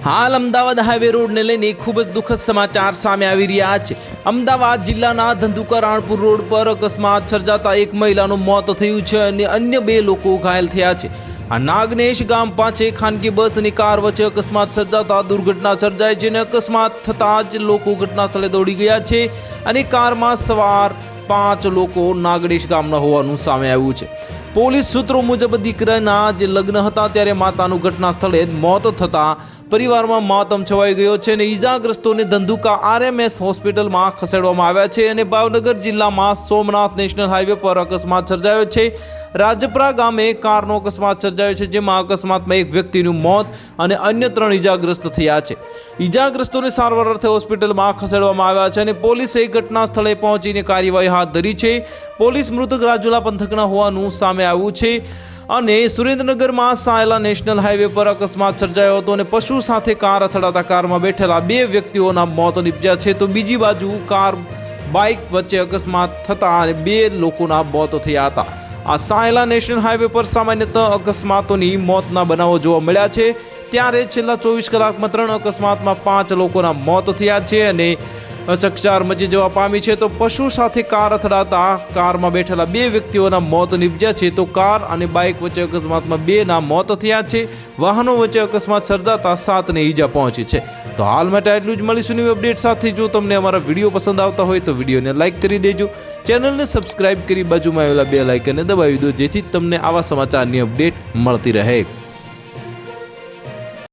હાલ અમદાવાદ હાઈવે રોડને લઈને ખૂબ જ દુઃખદ સમાચાર સામે આવી રહ્યા છે। અમદાવાદ જિલ્લાના ધંધુકા રાણપુર રોડ પર અકસ્માત સર્જાતા એક મહિલાનું મોત થયું છે અને અન્ય 2 લોકો ઘાયલ થયા છે। આ નાગનેશ ગામ પાસે ખાનગી બસ અને કાર વચ્ચે અકસ્માત સર્જાતા દુર્ઘટના સર્જાઈ છે અને અકસ્માત થતાં જ લોકો ઘટના સ્થળે દોડી ગયા છે અને કારમાં સવાર 5 લોકો નાગનેશ ગામના હોવાનું સામે આવ્યું છે। પોલીસ સૂત્રો મુજબ દીકરાના જે લગ્ન હતા ત્યારે માતાનું ઘટના સ્થળે જ મોત થતાં પરિવારમાં માતમ છવાઈ ગયો છે અને ઈજાગ્રસ્તોને ધંધુકા આરએમએસ હોસ્પિટલમાં ખસેડવામાં આવ્યા છે અને ભાવનગર જિલ્લામાં સોમનાથ નેશનલ હાઈવે પર અકસ્માત સર્જાયો છે। રાજપરા ગામે કારનો અકસ્માત સર્જાયો છે, જેમાં અકસ્માતમાં એક વ્યક્તિનું મોત અને અન્ય 3 ઈજાગ્રસ્ત થયા છે। ઈજાગ્રસ્તોને સારવાર અર્થે હોસ્પિટલમાં ખસેડવામાં આવ્યા છે અને પોલીસે ઘટના સ્થળે પહોંચીને કાર્યવાહી હાથ ધરી છે। પોલીસ મૃતક રાજુલા પંથકના હોવાનું સામે આવ્યું છે અને સુરેન્દ્રનગરમાં સાયલા નેશનલ હાઈવે પર અકસ્માત સર્જાયો હતો અને પશુ સાથે કાર અથડાતા કારમાં બેઠેલા 2 વ્યક્તિઓના મોત નીપજ્યા છે, તો બીજી બાજુ કાર બાઇક વચ્ચે અકસ્માત થતાં 2 લોકોના મોત થયા હતા। આ સાયલા નેશનલ હાઈવે પર સામાન્યતઃ અકસ્માતોની મોતના બનાવો જોવા મળ્યા છે, ત્યારે છેલ્લા 24 કલાકમાં 3 અકસ્માતમાં 5 લોકોના મોત થયા છે અને ચકચાર મચી જવા પામી છે। તો પશુ સાથે કાર અથડાતા કારમાં બેઠેલા 2 વ્યક્તિઓના મોત નીપજ્યા છે, તો કાર અને બાઇક વચ્ચે અકસ્માતમાં 2ના મોત થયા છે। વાહનો વચ્ચે અકસ્માત સર્જાતા 7ને ઈજા પહોંચી છે। તો હાલ માટે આટલું જ। મળીશું નવી અપડેટ સાથે। જો તમને અમારા વિડીયો પસંદ આવતા હોય તો વિડીયોને લાઇક કરી દેજો, ચેનલને સબસ્ક્રાઇબ કરી બાજુમાં આવેલા બેલ આઇકનને દબાવી દો, જેથી તમને આવા સમાચારની અપડેટ મળતી રહે।